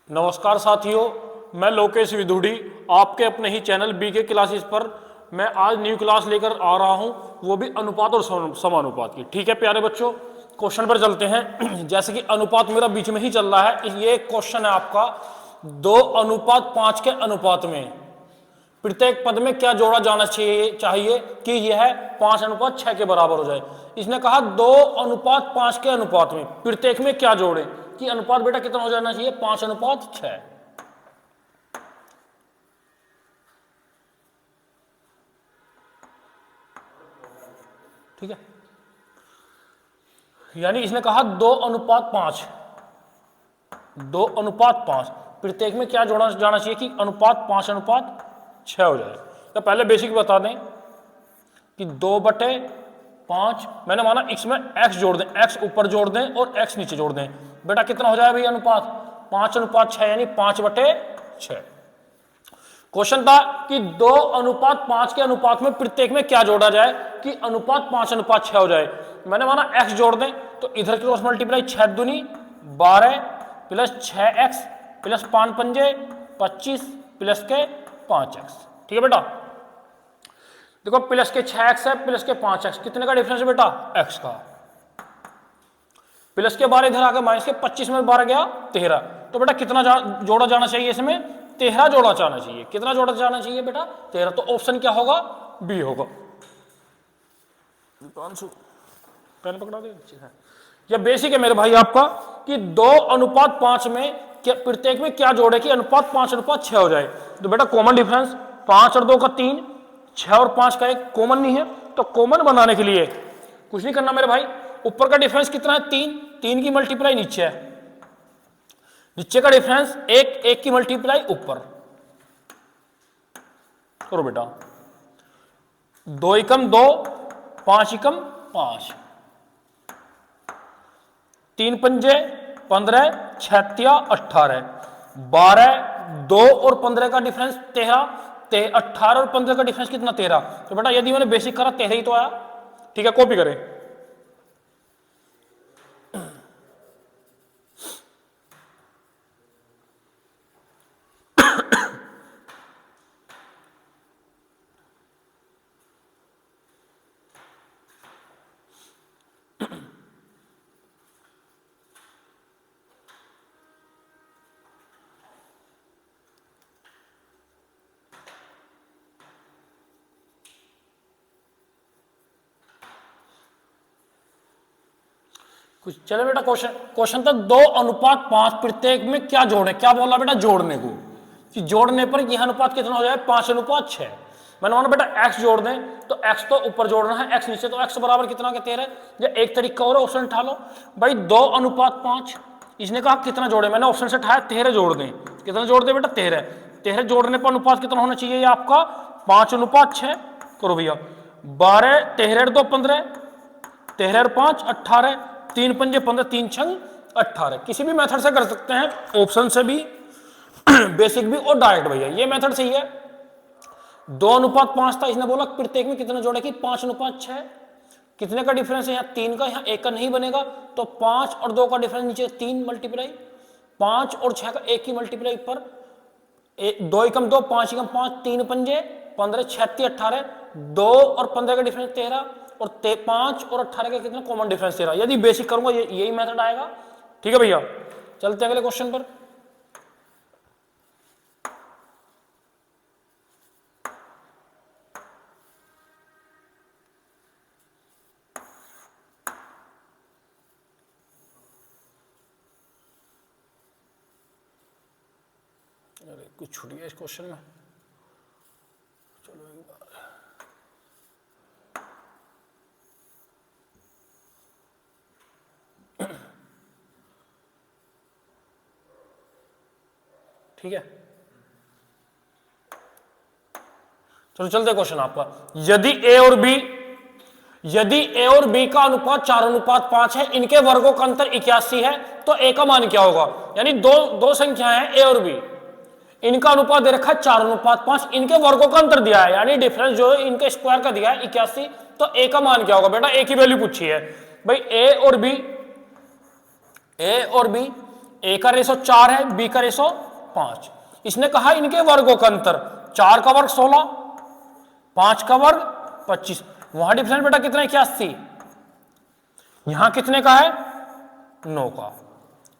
नमस्कार साथियों, मैं लोकेश विधुड़ी आपके अपने ही चैनल बीके क्लासेस पर मैं आज न्यू क्लास लेकर आ रहा हूं, वो भी अनुपात और समानुपात की। ठीक है प्यारे बच्चों, क्वेश्चन पर चलते हैं। जैसे कि अनुपात मेरा बीच में ही चल रहा है, ये क्वेश्चन है आपका 2:5 के अनुपात में प्रत्येक पद में क्या जोड़ा जाना चाहिए कि यह 5:6 के बराबर हो जाए। इसने कहा 2:5 के अनुपात में प्रत्येक में क्या जोड़े कि अनुपात बेटा कितना हो जाना चाहिए, 5:6। ठीक है, यानी इसने कहा 2:5 प्रत्येक में क्या जोड़ा जाना चाहिए कि अनुपात 5:6 हो जाए। तो पहले बेसिक बता दें कि 2/5 मैंने माना x में x जोड़ दें, x ऊपर जोड़ दें और x नीचे जोड़ दें। बेटा कितना हो जाए भाई अनुपात 5:6 यानी 5/6। क्वेश्चन था कि 2:5 के अनुपात में प्रत्येक में क्या जोड़ा जाए कि अनुपात 5:6 हो जाए। मैंने माना x जोड़ दें तो इधर की क्रॉस मल्टीप्लाई 6 दूनी 12 प्लस 6x प्लस 5 पंजे 25 प्लस के 5x। ठीक है बेटा, देखो प्लस के 6x है प्लस के 5x, कितने का डिफरेंस है बेटा x का। प्लस के 12 इधर आके माइनस के 25 में 12 गया 13। तो बेटा कितना जोड़ा जाना चाहिए इसमें, 13 जोड़ा जाना चाहिए। कितना जोड़ा जाना चाहिए बेटा 13। तो ऑप्शन क्या होगा, बी होगा। पेन पकड़ा दे। यह बेसिक है मेरे भाई आपका कि 2:5 में प्रत्येक में क्या जोड़े कि अनुपात 5:6 हो जाए। तो बेटा कॉमन डिफरेंस 5 और 2 का 3, 6 और 5 का 1 कॉमन नहीं है। तो कॉमन बनाने के लिए कुछ नहीं करना मेरे भाई, ऊपर का डिफरेंस कितना है 3 की मल्टीप्लाई नीचे है, नीचे का डिफरेंस 1 की मल्टीप्लाई ऊपर करो बेटा। 2 एकम 2, 5 एकम 5, 3 पंजे 15, 6 18, 12, 2 और 15 का डिफरेंस 13, 18 और 15 का डिफरेंस कितना 13। तो बेटा यदि मैंने बेसिक करा 13 ही तो आया। ठीक है, कॉपी करें। कुछ चले बेटा, क्वेश्चन था 2:5 प्रत्येक में क्या जोड़े। क्या बोला बेटा जोड़ने को, कि जोड़ने पर यह अनुपात कितना हो जाए 5:6। मैंने माना बेटा x जोड़ दें तो x तो ऊपर जोड़ना है, x नीचे, तो x बराबर कितना के 13। या एक तरीका और ऑप्शन उठा लो भाई 2:5। इसने कहा कितना जोड़े, मैंने ऑप्शन से उठाया 13 जोड़ दें। कितना जोड़ दें बेटा 13 जोड़ने पर अनुपात कितना होना चाहिए आपका 5:6। करो भैया, 12 13 2 15, 13 5 18, 3 पंजे 15, 3 छंग 18। किसी भी मेथड से कर सकते हैं, ऑप्शन से भी बेसिक भी और डायरेक्ट। भैया ये मेथड सही है। 2:5 था, इसने बोला प्रत्येक में कितना जोड़े कि 5:6। कितने का डिफरेंस है यहाँ 3 का, यहाँ 1 का नहीं बनेगा। तो 5 और 2 का डिफरेंस नीचे 3 मल्टीप्लाई, 5 और 6 का 1 की मल्टीप्लाई ऊपर, 2 एकम 2, 5 एकम 5, 3 पंजे 15, 36 18, 2 और 15 का डिफरेंस 13 और 5 और 18 का कितना कॉमन डिफरेंस 13। यदि बेसिक करूंगा यही मेथड आएगा। ठीक है भैया, चलते हैं अगले क्वेश्चन पर। अरे कुछ छूट गया इस क्वेश्चन में, चलो एक बार। ठीक है, चलो चलते क्वेश्चन आपका। यदि ए और बी का अनुपात 4:5 है, इनके वर्गों का अंतर 81 है, तो ए का मान क्या होगा। यानी दो संख्याएं हैं ए और बी, इनका अनुपात दे रखा है 4:5, इनके वर्गों का अंतर दिया है, यानी डिफरेंस जो है इनके स्क्वायर का दिया है 81। तो ए का मान क्या होगा बेटा, ए की वैल्यू पूछी है भाई। ए और बी ए का रेशो 4 है, बी का रेशो 5। इसने कहा इनके वर्गों का अंतर, 4 का वर्ग 16, 5 का वर्ग 25। वहां डिफरेंस बेटा कितना है, 81। यहां कितने का है, 9 का।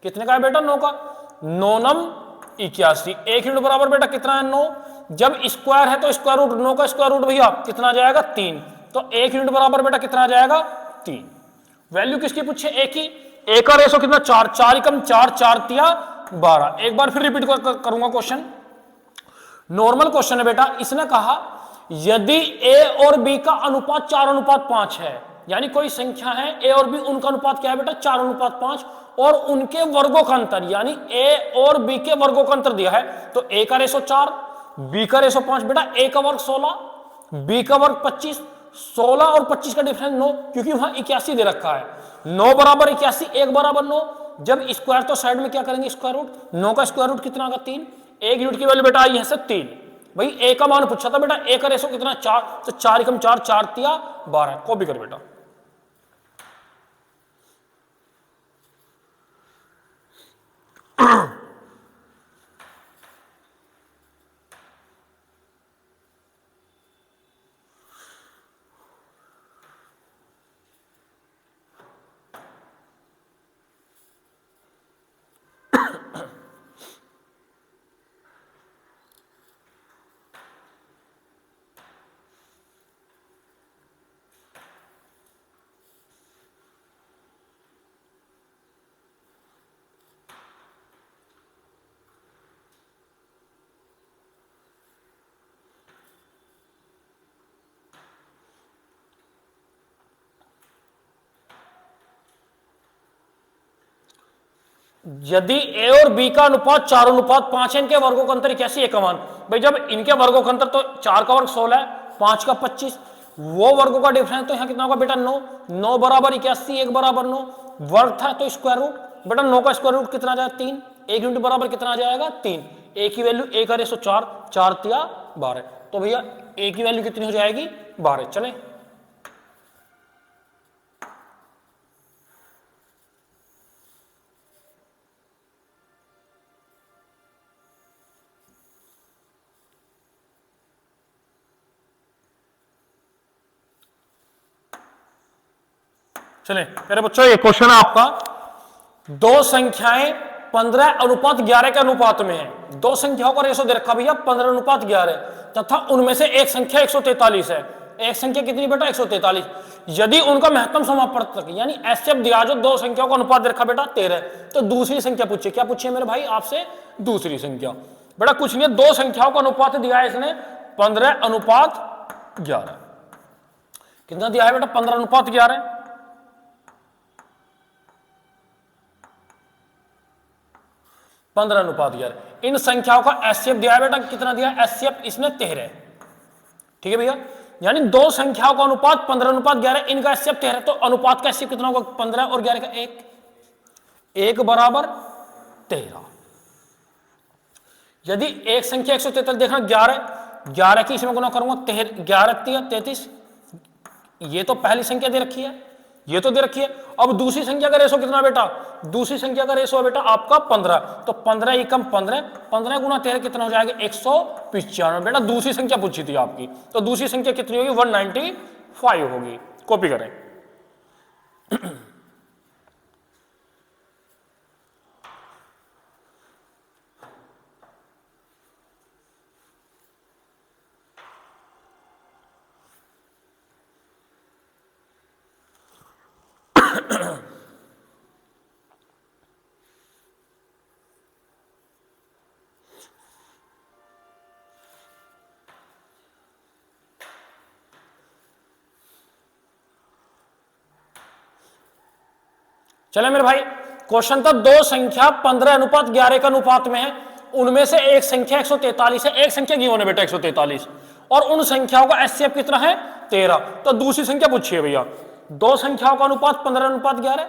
कितने का है बेटा, 9 का। 9 नम 81। 1 यूनिट बराबर बेटा कितना है, 9। जब स्क्वायर है तो स्क्वायर रूट, 9 का स्क्वायर रूट भैया कितना आ जाएगा, 3। तो 1 यूनिट बराबर बेटा कितना आ जाएगा, 3। वैल्यू किसकी पूछे, ए की। ए का रेशो कितना, 4, 4 एकम 4, 4 तिया 12। एक बार फिर रिपीट करूंगा क्वेश्चन, नॉर्मल क्वेश्चन है बेटा। इसने कहा यदि ए और बी का अनुपात 4:5 है, यानी कोई संख्या है ए और बी, उनका अनुपात क्या है बेटा, 4:5, और उनके वर्गों का अंतर, यानी ए और बी के वर्गों का अंतर दिया है। तो ए का रेशो 4, बी का रेशो 5। बेटा ए का वर्ग 16, बी का वर्ग 25। 16 और 25 का डिफरेंस 9, क्योंकि वहां 81 दे रखा है। 9 बराबर 81, 1 बराबर 9। जब स्क्वायर तो साइड में क्या करेंगे, स्क्वायर रूट। 9 का स्क्वायर रूट कितना आएगा, 3। 1 यूनिट की वैल्यू बेटा आई है से 3। भाई ए का मान पूछा था बेटा, ए का रेशो कितना, 4। तो 4 एकम 4, 4 तिया 12। कॉपी कर बेटा। यदि ए और बी का अनुपात 4:5 है, इनके वर्गों का अंतर 81 का मान। भाई जब इनके वर्गों का अंतर तो 4 का वर्ग 16 है, 5 का 25, वो वर्गों का डिफरेंस तो यहां कितना होगा बेटा, 9। 9 बराबर 81, 1 बराबर 9। वर्ग था तो स्क्वायर रूट, बेटा 9 का स्क्वायर रूट कितना आ जाएगा, 3। 1 यूनिट बराबर कितना आ जाएगा, 3। ए की वैल्यू, ए का रेशो 4, 4 तिया 12। तो भैया ए की वैल्यू कितनी हो जाएगी, 12। चले चले मेरे बच्चों, ये क्वेश्चन है आपका, दो संख्याएं 15:11 के अनुपात में है। दो संख्याओं का रेशो दे रखा भैया 15:11, तथा उनमें से एक संख्या 143 है। एक संख्या कितनी बेटा, 143। यदि उनका महत्तम समापवर्तक यानी एचसीएफ दिया, जो दो संख्याओं का अनुपात दे रखा बेटा 13, तो दूसरी संख्या पूछिए। क्या पूछिए मेरे भाई आपसे, दूसरी संख्या। बेटा कुछ नहीं है, दो संख्याओं का अनुपात दिया है इसने 15:11। कितना दिया है बेटा, 15:11। 15:11। इन संख्याओं का एचसीएफ दिया है बेटा, कितना दिया है एचसीएफ, इसने 13। ठीक है भैया, यानी दो संख्याओं का अनुपात 15:11, इनका एचसीएफ 13। तो अनुपात का एचसीएफ कितना होगा, 15 और 11 का 1, 1 बराबर 13। यदि एक संख्या 143 देखना, 11 की इसमें गुना करूंगा, 11 33। ये तो पहली संख्या दे रखी है, ये तो दे रखी है। अब दूसरी संख्या का रेशो कितना बेटा, दूसरी संख्या का रेशो है बेटा आपका 15। तो 15 एकम 15, 15 गुना 13 कितना हो जाएगा, 195। बेटा दूसरी संख्या पूछी थी आपकी, तो दूसरी संख्या कितनी होगी, 195 होगी। कॉपी करें। चले मेरे भाई, क्वेश्चन था दो संख्या 15:11 के अनुपात में है, उनमें से एक संख्या 143 है, एक संख्या गिवन है बेटा 143, और उन संख्याओं का एचसीएफ कितना है 13। तो दूसरी संख्या पूछिए भैया, दो संख्याओं का अनुपात 15:11,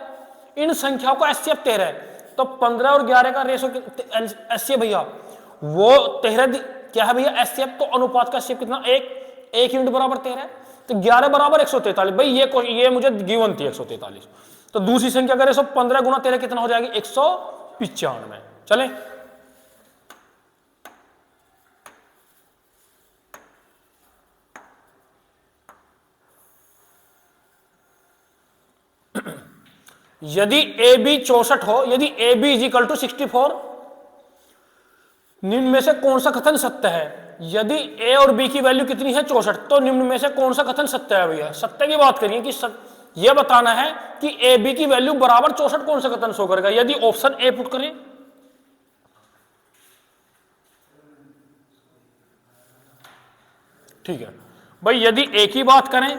इन संख्याओं का एचसीएफ 13 है। तो 15 और 11 का रेशो एचसीएफ भैया वो 13 क्या है भैया एचसीएफ, तो अनुपात का एचसीएफ कितना, 1 यूनिट बराबर 13। तो 11 बराबर 143। भाई ये मुझे गिवन थी 143। तो दूसरी संख्या का रेशो 15 गुना 13 कितना हो जाएगी, 95। चले, यदि ए बी 64 हो, यदि A B is equal to 64, निम्न में से कौन सा कथन सत्य है? यदि ए और बी की वैल्यू कितनी है? 64, तो निम्न में से कौन सा कथन सत्य है भैया? सत्य की बात करिए कि यह बताना है कि ए बी की वैल्यू बराबर 64 कौन सा कथन शो करेगा। यदि ऑप्शन ए पुट करें, ठीक है भाई, यदि ए की बात करें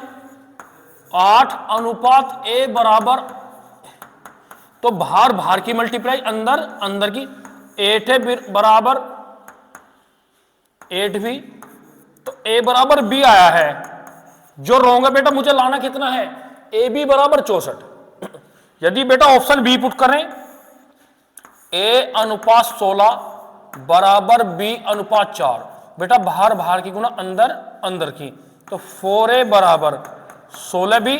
8 अनुपात ए बराबर, तो बाहर बाहर की मल्टीप्लाई अंदर अंदर की, 8 है बराबर 8 भी, तो ए बराबर बी आया है। जो रॉन्ग है बेटा, मुझे लाना कितना है? ए बी बराबर 64। यदि बेटा ऑप्शन बी पुट करें, ए अनुपात 16 बराबर बी अनुपात 4, बेटा बाहर बाहर की गुना अंदर अंदर की, तो 4a बराबर 16 बी,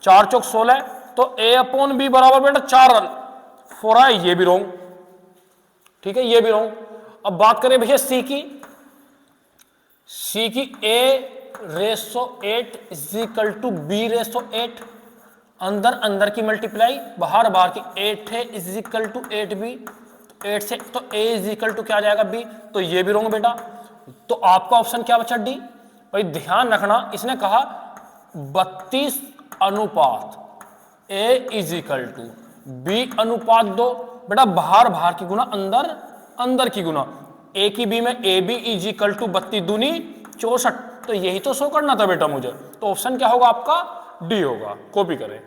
4 चौक 16, तो a अपॉन बी बराबर बेटा 4 4 है, ये भी रोंग, ठीक है, ये भी रोंग। अब बात करें भैया सी की, सी की a⁻8 is equal to b⁻8, अंदर अंदर की मल्टीप्लाई, बाहर बाहर की, 8 है इज इक्वल टू 8b, 8 से तो a इज इक्वल टू क्या आ जाएगा? b, तो ये भी रोंग बेटा। तो आपका ऑप्शन क्या बचा? डी। भाई ध्यान रखना, इसने कहा 32 अनुपात a is equal to b अनुपात 2, बेटा बाहर बाहर की गुना अंदर अंदर की गुना, a की b में A B is equal to 32 दूनी 64, तो यही तो शो करना था बेटा मुझे। तो ऑप्शन क्या होगा आपका? डी होगा। कॉपी करें,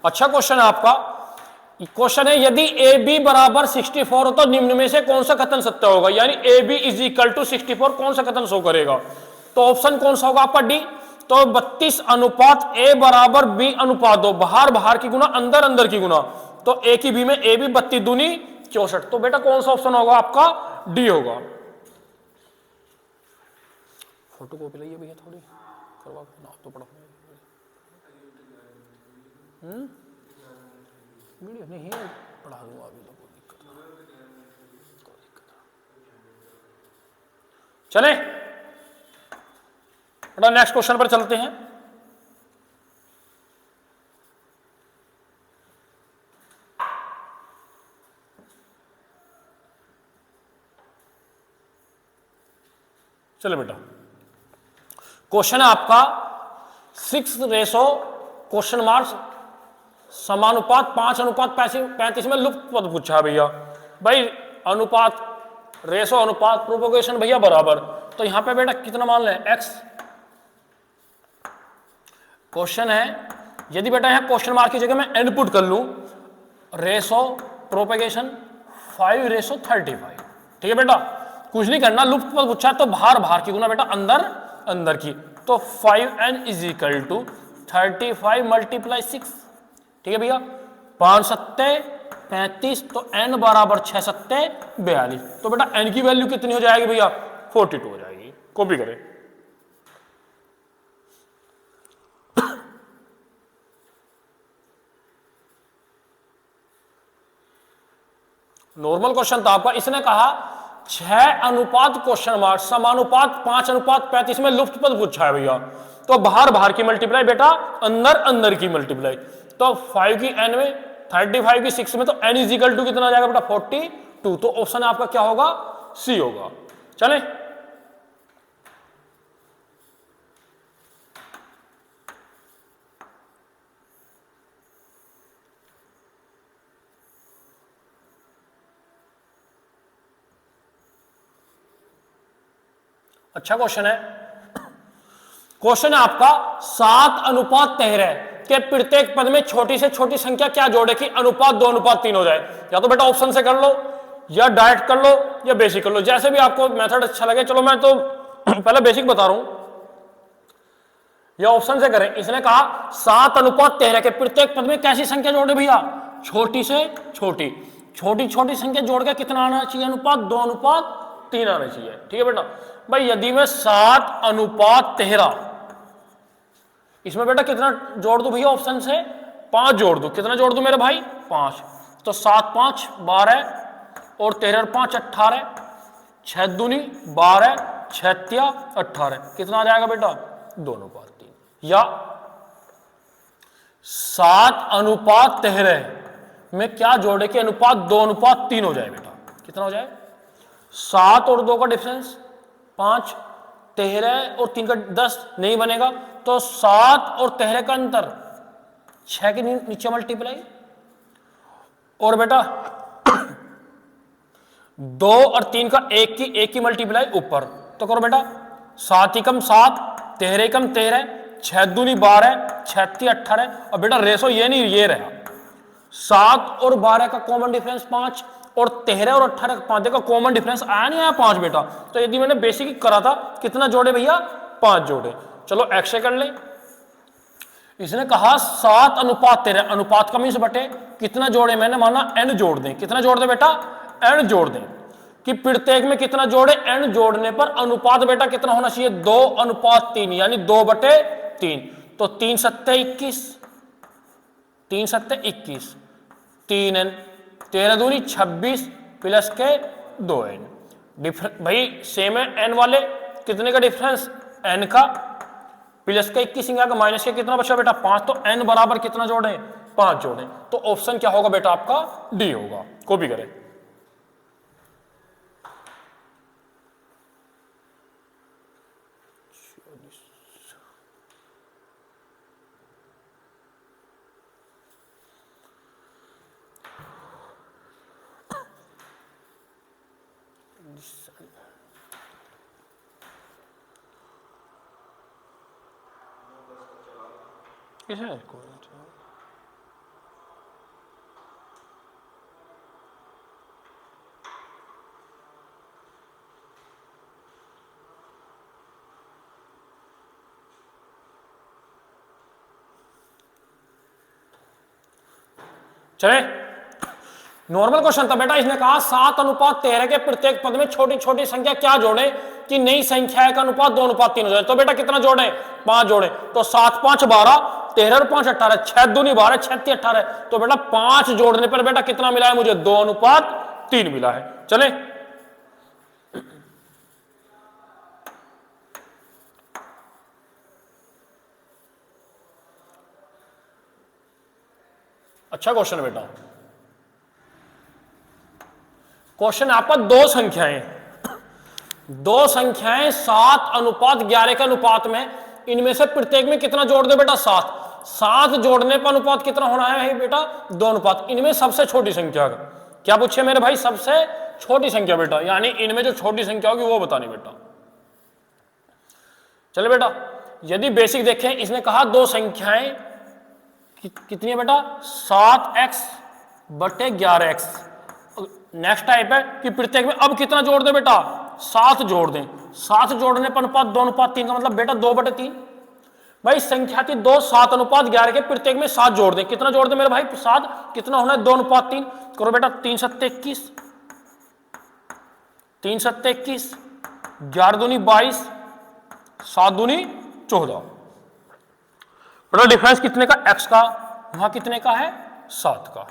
अच्छा क्वेश्चन है आपका। क्वेश्चन है यदि ए बी बराबर 64 हो तो निम्न में से कौन सा कथन सत्य होगा? यानी A B is equal to 64 कौन सा कथन शो करेगा? तो ऑप्शन कौन सा होगा आपका? डी। तो 32 अनुपात ए बराबर बी अनुपात 2, बाहर बाहर की गुना अंदर अंदर की गुना, तो ए की बी में ए बी 32 दूनी 64, तो बेटा कौन सा ऑप्शन होगा आपका? डी होगा। फोटो कॉपी लाइए भैया, थोड़ी करवा तो पड़ा वीडियो नहीं पढ़ा दूंगा अभी, तो कोई दिक्कत नहीं। चले बेटा नेक्स्ट क्वेश्चन पर चलते हैं। चले बेटा, क्वेश्चन है आपका 6:क्वेश्चन समानुपात 5:35 में लुप्त पद पूछा है भैया। भाई अनुपात, रेशो अनुपात, प्रोपोगेशन भैया बराबर, तो यहां पे बेटा कितना मान लें? x। क्वेश्चन है यदि बेटा यहां क्वेश्चन मार्क की जगह मैं एन पुट कर लूं, रेशो प्रोपोगेशन 5:35, ठीक है बेटा, कुछ नहीं करना, लुप्त पद पूछा तो बाहर बाहर की गुना बेटा अंदर अंदर की, तो 5n is equal to 35 multiply 6, ठीक है भैया, 5 सत्ते 35, तो n बराबर 6 सत्ते 42, तो बेटा n की वैल्यू कितनी हो जाएगी भैया? 42 हो जाएगी। कॉपी करें, नॉर्मल क्वेश्चन था आपका। इसने कहा 6 अनुपात क्वेश्चन मार्क समानुपात 5:35 में लुप्त पद पूछा है भैया, तो बाहर बाहर की मल्टीप्लाई बेटा अंदर अंदर की मल्टीप्लाई, तो 5 की n में 35 की 6 में, तो n इज इक्वल टू कितना आ जाएगा बेटा? 42, तो ऑप्शन आपका क्या होगा? सी होगा। चले अच्छा क्वेश्चन है। क्वेश्चन है आपका 7:13 के प्रत्येक पद में छोटी से छोटी संख्या क्या जोड़े कि अनुपात 2:3 हो जाए? या तो बेटा ऑप्शन से कर लो, या डायरेक्ट कर लो, या बेसिक कर लो, जैसे भी आपको मेथड अच्छा लगे। चलो मैं तो पहले बेसिक बता रहा हूं, या ऑप्शन से करें। इसने कहा 7:13 के प्रत्येक पद में कैसी संख्या जोड़े भैया? छोटी से छोटी, छोटी छोटी संख्या जोड़ के कितना आना चाहिए अनुपात? 2:3 आना चाहिए। ठीक है बेटा। भाई यदि मैं 7:13, इसमें बेटा कितना जोड़ दूं भैया ऑप्शन से? 5 जोड़ दूं। कितना जोड़ दूं मेरे भाई? 5। तो 7 5 12 और 13 और 5 18, 6 दूनी 12, 6 तिया 18, कितना आ जाएगा बेटा? 2:3। या 7:13 में क्या जोड़े कि अनुपात 2:3 हो जाए बेटा? कितना हो जाए? 7 और 2 का डिफरेंस 5, 13 और 3 का 10 नहीं बनेगा, तो 7 और 13 का अंतर 6 के नीचे मल्टीप्लाई, और बेटा 2 और 3 का एक की मल्टीप्लाई ऊपर। तो करो बेटा 7 ही कम 7, 13 ही कम 13, 6 दूनी 12, 6 तिया 18, और बेटा रेशो ये नहीं ये रहा। 7 और 12 का कॉमन डिफरेंस 5, और 13 और 18 का 5 का कॉमन डिफरेंस आया नहीं आया? 5 बेटा। तो यदि मैंने बेसिक करा था कितना जोड़े भैया? 5 जोड़े। चलो एक्स से कर ले। इसने कहा 7:13, अनुपात का मीन्स बटे कितना जोड़े? मैंने माना n जोड़ दें। कितना जोड़ दें बेटा? n जोड़ दें। कि प्रत्येक में कितना जोड़े? n जोड़ने पर अनुपात बेटा कितना होना चाहिए? 2:3, यानी 2/3। तो 3 7 21, 3 7 21, 3n, 13 दूनी 26 प्लस के 2n। भाई सेम है n वाले, कितने का डिफरेंस? n का, प्लस का 21 का माइनस का कितना बचा बेटा? 5। तो n बराबर कितना जोड़े? 5 जोड़े। तो ऑप्शन क्या होगा बेटा आपका? डी होगा। कॉपी करें। किसे चले? नॉर्मल क्वेश्चन था बेटा। इसने कहा 7:13 के प्रत्येक पद में छोटी छोटी संख्या क्या जोड़े कि नई संख्या का अनुपात 2:3 हो जाए? तो बेटा कितना जोड़े? 5 जोड़े। तो 7 5 12, 13 और 5 18, 6 दूनी 12, 6 तिया 18। तो बेटा 5 जोड़ने पर बेटा कितना मिला है मुझे? 2:3 मिला है। चले? अच्छा क्वेश्चन बेटा। क्वेश्चन आपका दो संख्याएं 7:11 के अनुपात में, इनमें से प्रत्येक में कितना जोड़ दे बेटा? 7। 7 जोड़ने पर अनुपात कितना होना है बेटा? 2:3। इनमें सबसे छोटी संख्या क्या पूछे मेरे भाई? सबसे छोटी संख्या बेटा, यानी इनमें जो छोटी संख्या होगी वो बतानी बेटा। चले बेटा, यदि बेसिक देखें, इसने कहा दो संख्याएं कितनी है बेटा? 7x बटे 11x। नेक्स्ट टाइप है कि प्रत्येक में अब कितना जोड़ दे बेटा? 7 जोड़ दें। 7 जोड़ने पर अनुपात 2:3 का मतलब बेटा 2/3। भाई संख्या थी 2, 7:11 के प्रत्येक में 7 जोड़ दें। कितना जोड़ दें मेरे भाई? 7। कितना होना है? 2:3। करो बेटा 3 7 21, 3 7 21, 11 दूनी 22, 7 दूनी 14। बेटा डिफरेंस कितने का? x का। वहां कितने का है? 7 का।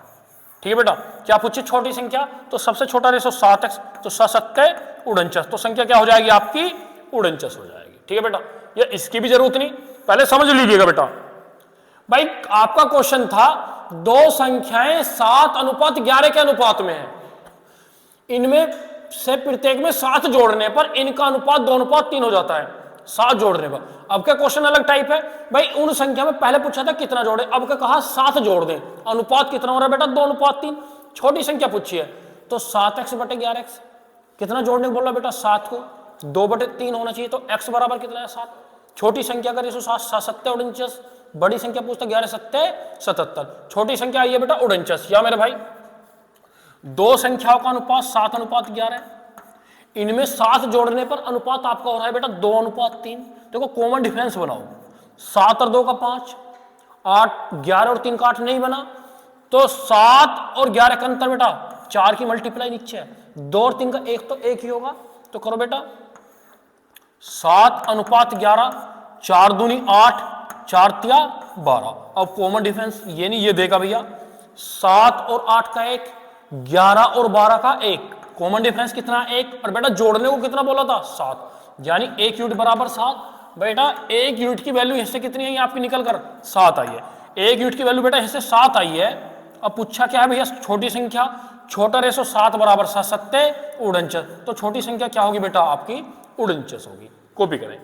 ठीक है बेटा। क्या पूछे? छोटी संख्या। तो सबसे छोटा रेशो 7x, तो 7 7 49। तो संख्या क्या हो जाएगी आपकी? 49 हो जाएगी। ठीक है बेटा। ये इसकी भी जरूरत नहीं, पहले समझ लीजिएगा बेटा। भाई आपका क्वेश्चन था दो संख्याएं 7:11 के अनुपात में है, इनमें से प्रत्येक में 7 जोड़ने पर इनका अनुपात 2:3 हो जाता है। 7 जोड़ने पर। अब का क्वेश्चन अलग टाइप है। भाई उन संख्या में पहले पूछा था कितना जोड़े, अब का कहा 7 जोड़ दें। अनुपात कितना हो रहा है बेटा? 2:3। छोटी संख्या पूछी है तो 7x बटे 11x। कितना जोड़ने को बोल रहा बेटा? 7 को। 2/3 होना चाहिए, तो x बराबर कितना है? 7। छोटी संख्या का रेशो 7 7 7 49। बड़ी संख्या पूछता 11 7 77। छोटी संख्या आई है बेटा 49। या मेरे भाई दो संख्याओं का अनुपात 7:11। इनमें 7 जोड़ने पर अनुपात आपका हो रहा है बेटा 2:3। देखो कॉमन डिफरेंस बनाओ। 7 और 2 का 5, 8, 11 और 3 का 8 नहीं बना, तो 7 और 11 का अंतर बेटा 4 की मल्टीप्लाई नीचे है, 2 और 3 का 1 तो 1 ही होगा। तो करो बेटा 7:11, 4 दूनी 8, 4 तिया 12। अब कॉमन डिफरेंस ये नहीं ये देगा भैया, 7 और 8 का 1, 11 और 12 का 1, कॉमन डिफरेंस कितना 1, और बेटा जोड़ने को कितना बोला था 7, यानी 1 यूनिट बराबर 7। बेटा 1 यूनिट की वैल्यू इससे कितनी आई आपकी निकल कर 7 आई है, 1 यूनिट की वैल्यू बेटा इससे 7 आई है। अब पूछा क्या है भैया छोटी संख्या, छोटा रेशो 7 बराबर 7 सत्ते 49, तो छोटी संख्या क्या होगी बेटा आपकी 49 होगी। कॉपी करें।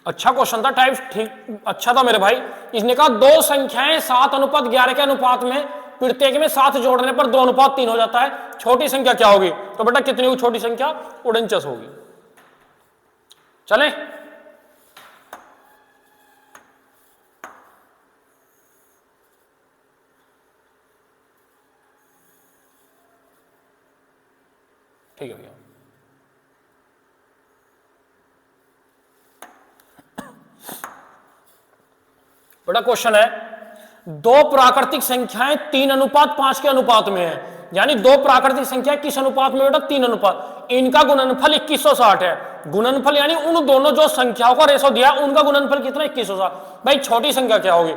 अच्छा क्वेश्चन था, टाइप ठीक अच्छा था मेरे भाई। इसने कहा दो संख्याएं 7:11 के अनुपात में, प्रत्येक में 7 जोड़ने पर 2:3 हो जाता है, छोटी संख्या क्या होगी? तो बेटा कितनी होगी छोटी संख्या? 49 होगी। चलें ठीक है भैया। बड़ा क्वेश्चन है, दो प्राकृतिक संख्याएं 3:5 के अनुपात में है, यानी दो प्राकृतिक संख्या किस अनुपात में बेटा? 3 अनुपात। इनका गुणनफल 2160 है। गुणनफल यानी उन दोनों जो संख्याओं का रेशो दिया उनका गुणनफल कितना? 2160। भाई छोटी संख्या क्या होगी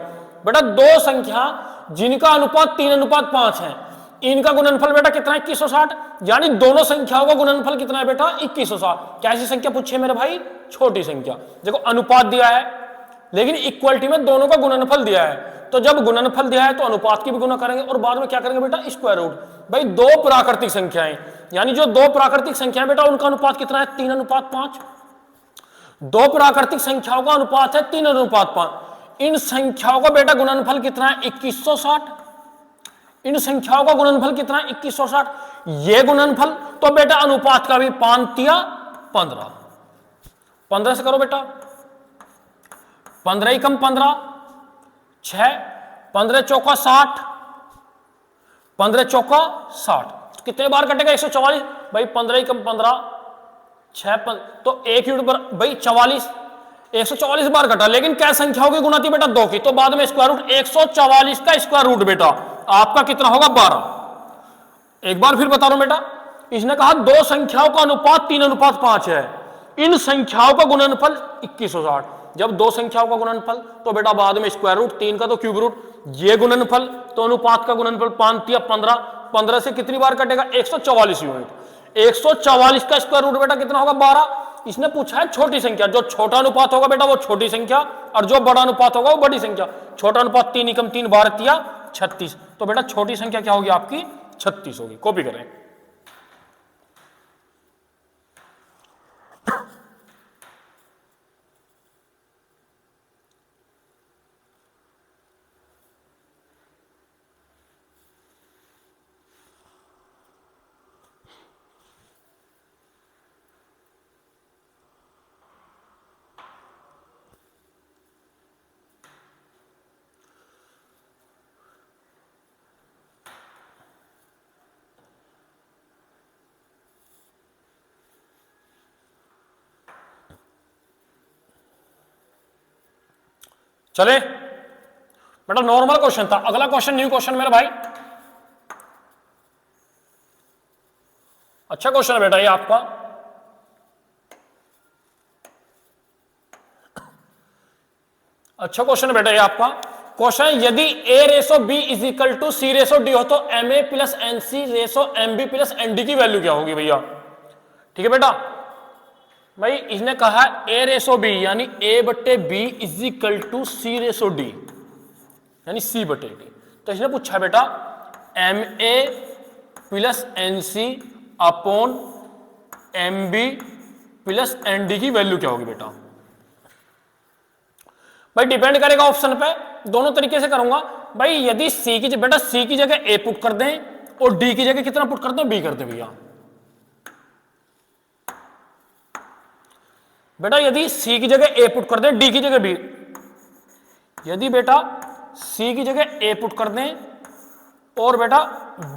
बेटा? दो संख्या जिनका अनुपात 3:5 है, इनका गुणनफल बेटा कितना है? 2160, यानी दोनों संख्याओं का गुणनफल कितना है बेटा? 2160। कैसी संख्या पूछी है मेरे भाई? छोटी संख्या। देखो अनुपात दिया है लेकिन इक्वलिटी में दोनों का गुणनफल दिया है, तो जब गुणनफल दिया है तो अनुपात की भी गुणा करेंगे और बाद में क्या करेंगे बेटा? Square root. भाई दो प्राकृतिक संख्याएं, यानी जो दो प्राकृतिक संख्याएं बेटा उनका अनुपात कितना है? 3:5। दो प्राकृतिक संख्याओं का अनुपात है 3:5। इन संख्याओं का बेटा गुणनफल कितना है? 2160। इन संख्याओं का गुणनफल कितना है? 2160। ये गुणनफल तो बेटा अनुपात का भी 5 तिया 15। 15 से करो बेटा, 15 कम 15 6, 15 चौका 60, 15 चौका 60, कितने बार कटेगा? 144। भाई 15 कम 15 6, तो एक यूनिट पर भाई 44, 144 बार कटा, लेकिन क्या संख्याओं की गुणा थी बेटा? 2 की, तो बाद में स्क्वायर रूट 144 का स्क्वायर रूट बेटा आपका कितना होगा? 12। एक बार फिर बता रहा हूं बेटा, इसने कहा दो संख्याओं का अनुपात 3:5 है, इन संख्याओं का गुणनफल 2160। जब दो संख्याओं का गुणनफल तो बेटा बाद में स्क्वायर रूट, 3 का तो क्यूब रूट, ये गुणनफल तो अनुपात का गुणनफल 5 तिया 15, 15 से कितनी बार कटेगा? 144 यूनिट। 144 का स्क्वायर रूट बेटा कितना होगा? 12। इसने पूछा है छोटी संख्या, जो छोटा अनुपात होगा बेटा वो छोटी संख्या, और जो बड़ा अनुपात होगा वो बड़ी संख्या। छोटा अनुपात 3 एकम 3, 12 तिया 36, तो बेटा छोटी संख्या क्या होगी आपकी? 36 होगी। कॉपी करें। चले बेटा, नॉर्मल क्वेश्चन था। अगला क्वेश्चन न्यू क्वेश्चन मेरा भाई, अच्छा क्वेश्चन है बेटा ये आपका। अच्छा क्वेश्चन है बेटा ये आपका। क्वेश्चन, यदि A/B = C/D हो तो MA+NC/MB+ND की वैल्यू क्या होगी भैया? ठीक है बेटा, भाई इसने कहा A/B यानी A/B = C/D, यानी C/D। तो इसने पूछा बेटा MA+NC/MB+ND की वैल्यू क्या होगी बेटा? भाई डिपेंड करेगा ऑप्शन पे, दोनों तरीके से करूंगा। भाई यदि C की बेटा C की जगह A पुट कर दें और D की जगह कितना पुट करते हैं? B करते हैं भैया। बेटा यदि सी की जगह ए पुट कर दें, डी की जगह बी, यदि बेटा सी की जगह ए पुट कर दें और बेटा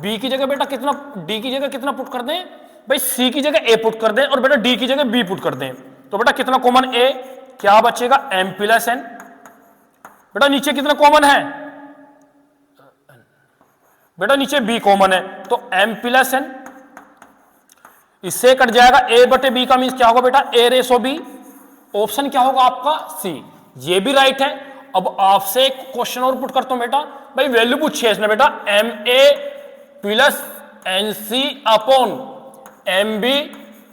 बी की जगह बेटा कितना, डी की जगह कितना पुट कर दें, भाई सी की जगह ए पुट कर दें और बेटा डी की जगह बी पुट कर दें, तो बेटा कितना कॉमन ए, क्या बचेगा एम प्लस एन। बेटा नीचे कितना कॉमन है, बेटा नीचे बी कॉमन है, तो एम प्लस एन, इससे कट जाएगा ए बटे बी का मीन्स क्या होगा बेटा ए रेसो बी। ऑप्शन क्या होगा आपका सी, ये भी राइट है। अब आपसे एक क्वेश्चन और पुट करता हूं बेटा, भाई वैल्यू पूछिए इसने बेटा M A plus N C upon M B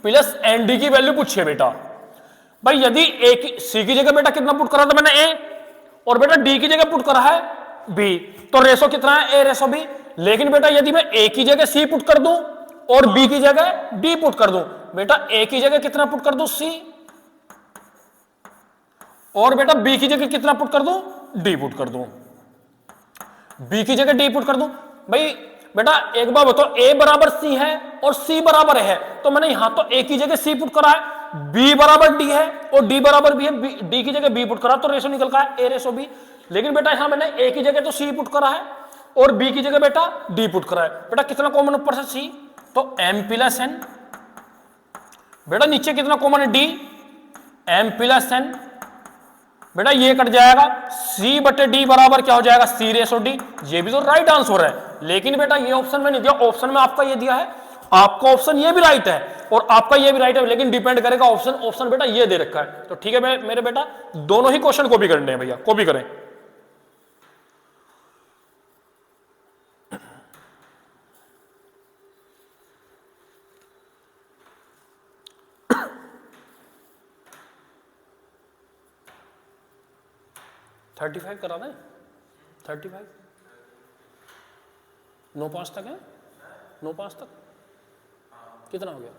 plus N D की वैल्यू पूछिए बेटा। भाई यदि ए की सी की जगह बेटा कितना पुट करा था मैंने ए, और बेटा डी की जगह पुट करा है बी, तो रेशो कितना है ए रेशो बी। लेकिन बेटा यदि मैं ए की जगह सी पुट कर दूं और बी की जगह डी पुट कर दूं, बेटा ए की जगह कितना पुट कर दूं सी, और बेटा बी की जगह कितना पुट कर दूं डी पुट कर दूं, बी की जगह डी पुट कर दूं। भाई बेटा एक बार बताओ, ए बराबर सी है और सी बराबर है, तो मैंने यहां तो ए की जगह सी पुट करा है, बी बराबर डी है और डी बराबर बी है, डी की जगह बी पुट करा तो रेशो निकल का है ए रेशो बी। लेकिन बेटा यहां मैंने ए की जगह तो सी पुट करा है और बी की जगह बेटा डी पुट करा है, बेटा कितना कॉमन ऊपर से सी, तो एम प्लस एन। बेटा नीचे कितना कॉमन है डी, एम प्लस एन। बेटा ये कट जाएगा सी बटे डी बराबर क्या हो जाएगा सी रेशो डी, ये भी तो राइट आंसर है। लेकिन बेटा ये ऑप्शन में नहीं दिया, ऑप्शन में आपका ये दिया है, आपका ऑप्शन ये भी राइट है और आपका ये भी राइट है, लेकिन डिपेंड करेगा ऑप्शन, ऑप्शन बेटा ये दे रखा है। तो ठीक है मेरे बेटा दोनों ही क्वेश्चन कॉपी करने हैं भैया, कॉपी करें। थर्टी 35 करा दें, 35 9-5 तक है, 9-5 तक कितना हो गया,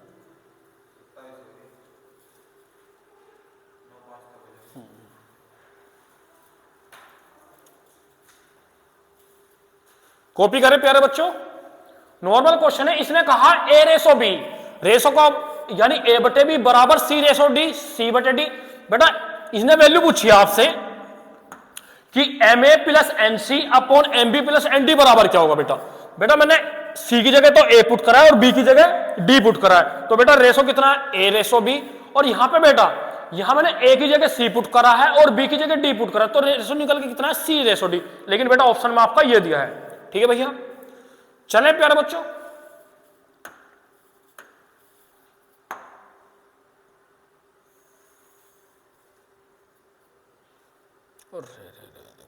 कॉपी करें प्यारे बच्चों। नॉर्मल क्वेश्चन है, इसने कहा ए रेशो बी, रेशो का यानी ए बटे बी बराबर सी रेशो डी, सी बटे डी। बेटा इसने वैल्यू पूछी आपसे कि M A plus N C upon M B plus N D बराबर क्या होगा। बेटा बेटा मैंने सी की जगह तो ए पुट करा है और बी की जगह डी पुट करा है, तो बेटा रेशो कितना है ए रेशो बी। और यहां पे बेटा यहां मैंने ए की जगह सी पुट करा है और बी की जगह डी पुट करा है, तो रेशो निकल के कितना है सी रेशो डी। लेकिन बेटा ऑप्शन में आपका ये दिया है। ठीक है भैया, चले प्यारे बच्चों।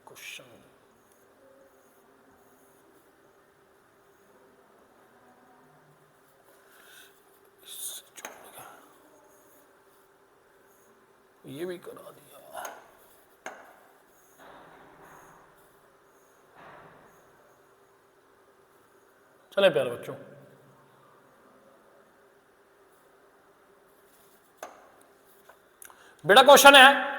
क्वेश्चन ये भी करा दिया। चले प्यारे बच्चों, बेटा क्वेश्चन है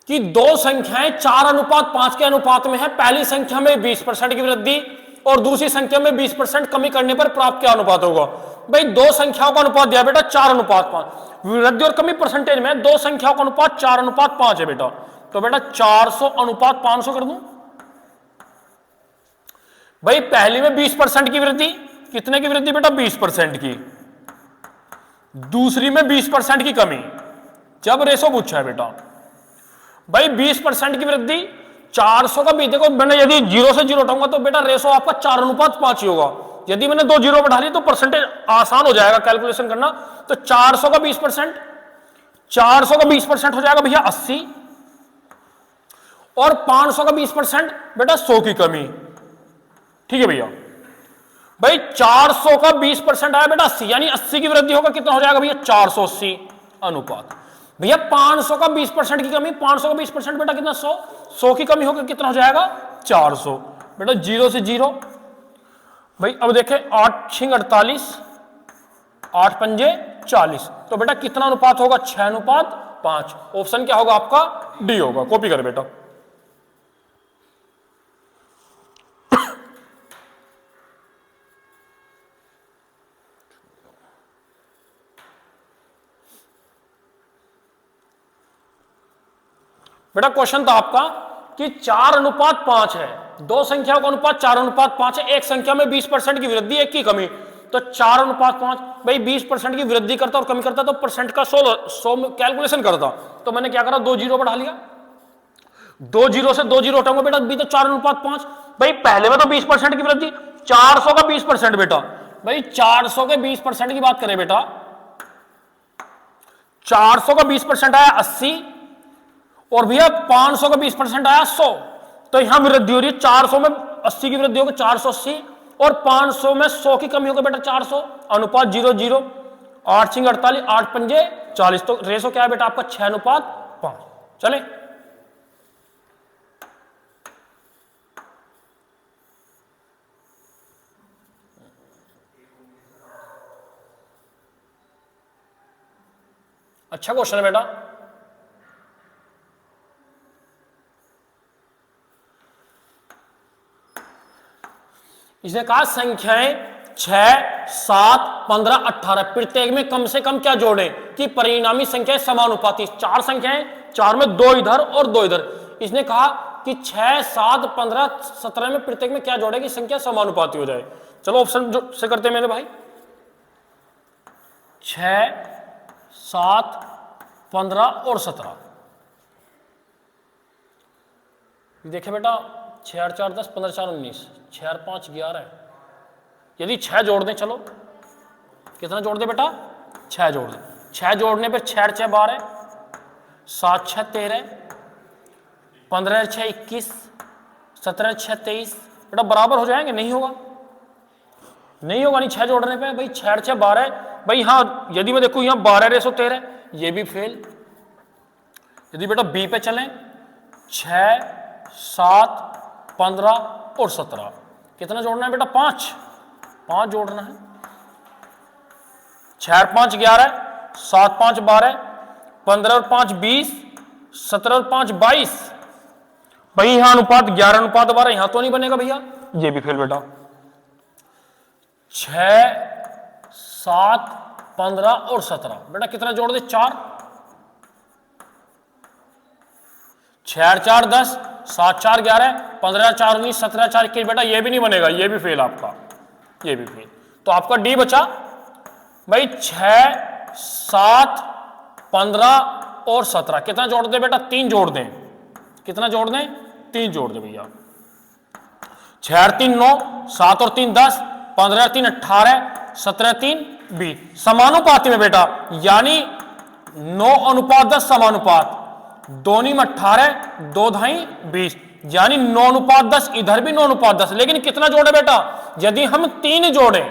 कि दो संख्याएं 4:5 के अनुपात में है, पहली संख्या में 20% की वृद्धि और दूसरी संख्या में 20% कमी करने पर प्राप्त क्या अनुपात होगा। भाई दो संख्याओं का अनुपात दिया बेटा 4:5, वृद्धि और कमी परसेंटेज में, दो संख्याओं का अनुपात 4:5 है बेटा, तो बेटा 400:500 कर दूं। भाई पहली में 20% की वृद्धि, कितने की वृद्धि बेटा 20% की, दूसरी में 20% की कमी, जब रेशो पूछा है बेटा। भाई 20% की वृद्धि 400 का भी देखो, मैंने यदि 0 से 0 उठाऊंगा तो बेटा रेशो आपका 4:5 ही होगा। यदि मैंने 2 जीरो बढ़ा ली तो परसेंटेज आसान हो जाएगा कैलकुलेशन करना। तो 400 का 20%, 400 का 20% हो जाएगा भैया 80, और 500 का 20% बेटा 100 की कमी। ठीक है भैया, भाई 400 का 20% आया बेटा 80, यानी 80 की वृद्धि होगा, कितना हो जाएगा भैया 480 अनुपात। भैया 500 का 20% की कमी, 500 का 20% बेटा कितना 100, 100 की कमी होकर कितना हो जाएगा 400। बेटा 0 से 0, भाई अब देखें 8 6 48, 8 पंजे 40, तो बेटा कितना अनुपात होगा 6:5। ऑप्शन क्या होगा आपका डी होगा। कॉपी करें बेटा। बेटा क्वेश्चन था आपका कि 4:5 है, दो संख्याओं का अनुपात 4:5 है, एक संख्या में 20% की वृद्धि, एक की कमी, तो 4:5 भाई 20% की वृद्धि करता और कमी करता तो परसेंट का 100 कैलकुलेशन करता। तो मैंने क्या करा, 2 जीरो बढ़ा लिया, 2 जीरो से 2 जीरो हटाऊंगा बेटा, भी तो 4:5। भाई पहले में तो 20% की वृद्धि, 400 का 20% बेटा, भाई 400 के 20% की बात करें बेटा, 400 का 20% आया 80, और भैया 500 का 20% आया 100। तो यहां वृद्धि हो रही है, 400 में 80 की वृद्धि होगी 480, और 500 में 100 की कमी होगी बेटा 400। अनुपात 0 0, 8 6 48, 8 पंजे 40। तो रेशो क्या है बेटा आपका 6:5। चले अच्छा क्वेश्चन है बेटा। इसने कहा संख्याएं 6 7 15 18 प्रत्येक में कम से कम क्या जोड़े कि परिणामी संख्याएं समानुपाती। चार संख्याएं, चार में 2 इधर और 2 इधर। इसने कहा कि 6 7 15 17 में प्रत्येक में क्या जोड़े कि संख्या समानुपाती हो जाए। चलो ऑप्शन से करते हैं मेरे भाई, 6 7 15 और 17। देखिए बेटा 6 8 4 10 15 4 19, 6 और 5 11। यदि 6 जोड़ दें, चलो कितना जोड़ दे बेटा, 6 जोड़ दें। 6 जोड़ने पर 6 6 12, 7 6 13, 15 6 21, 17 6 23। बेटा बराबर हो जाएंगे, नहीं होगा, नहीं होगा, नहीं 6 जोड़ने पे भाई 6 6 12। भाई हाँ यदि मैं देखूं यहाँ 12:13, ये भी फेल। यदि बेटा बी पे चलें, 6 7 15 और 17, कितना जोड़ना है बेटा, 5 जोड़ना है। 6 और 5 11, 7 5 12, 15 और 5 20, 17 और 5 22। भाई यहां अनुपात 11:12, यहां तो नहीं बनेगा भैया, ये भी फेल बेटा। 6 7 15 और 17 बेटा कितना जोड़ दे, 4। 6 और 4 10, 7 4 11, 15 4 19, 17 4 21। बेटा ये भी नहीं बनेगा, ये भी फेल आपका, ये भी फेल। तो आपका डी बचा भाई 6 7 15 और 17। कितना जोड़ दे बेटा, 3 जोड़ दें। कितना जोड़ दें, 3 जोड़ दे भैया। 6 और 3 9, 7 और 3 10, 15 और 3 18, 17 3 20। समानुपाती में बेटा, यानी 9:10 समानुपात, दोनों में 18, 2 ढाई 20, यानी 9:10। इधर भी 9:10, लेकिन कितना जोड़े बेटा, यदि हम 3 जोड़े,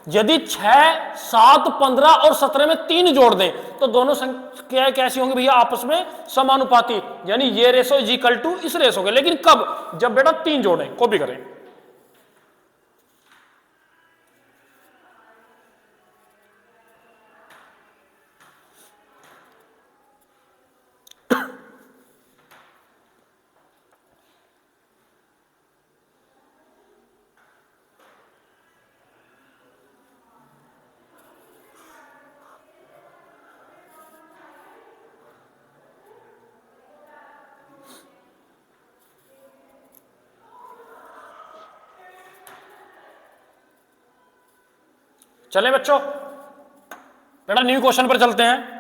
यदि 6 7 15 और 17 में 3 जोड़ दें तो दोनों संख्याएं कैसी होंगी भैया, आपस में समानुपाती, यानी ये रेशो इज इक्वल टू इस रेशो के। लेकिन कब, जब बेटा 3 जोड़े, कॉपी करें। चलें बच्चों, बेटा न्यू क्वेश्चन पर चलते हैं।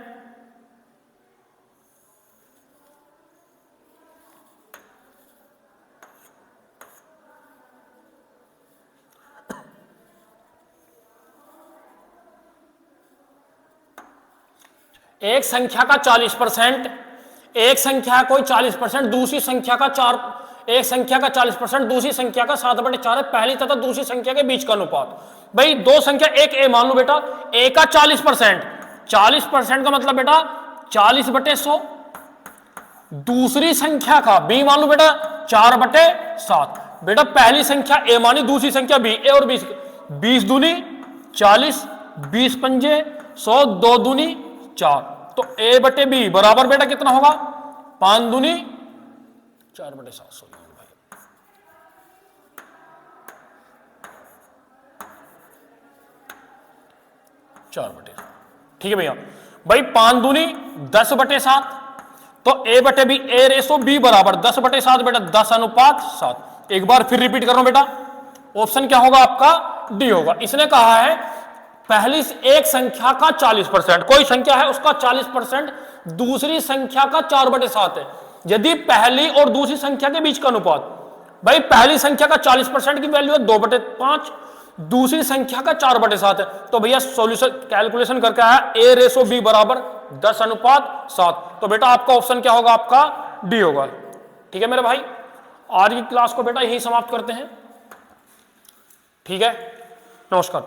एक संख्या का 40%, एक संख्या कोई 40%, दूसरी संख्या का 4, एक संख्या का 40% दूसरी संख्या का 7/4 है, पहली तथा दूसरी संख्या के बीच का अनुपात। भाई दो संख्या, एक ए मान लो बेटा, ए का 40%, 40% का मतलब बेटा 40/100, दूसरी संख्या का बी मान लो बेटा 4/7। बेटा पहली संख्या ए मानी, दूसरी संख्या बी, ए और 20, 20 दूनी 40, 20 पंजे 100, 2 दूनी 4, तो ए बटे बी बराबर बेटा कितना होगा, 5 दूनी 4/700। भाई 4/7, ठीक है भैया। भाई 5 दूनी 10/7, तो a बटे बी, a रेसो b बराबर 10/7 बेटा, 10:7। एक बार फिर रिपीट कर रहा हूं बेटा, ऑप्शन क्या होगा आपका, डी होगा। इसने कहा है पहली एक संख्या का 40%, कोई संख्या है उसका 40% दूसरी संख्या का 4/7 है। यदि पहली और दूसरी संख्या के बीच का अनुपात, भाई पहली संख्या का 40% की वैल्यू है 2/5, दूसरी संख्या का 4/7 है, तो भैया सॉल्यूशन कैलकुलेशन करके आया a रेसो b बराबर 10:7। तो बेटा आपका ऑप्शन क्या होगा, आपका डी होगा। ठीक है मेरे भाई, आज की क्लास को बेटा यही समाप्त करते हैं। ठीक है, नमस्कार।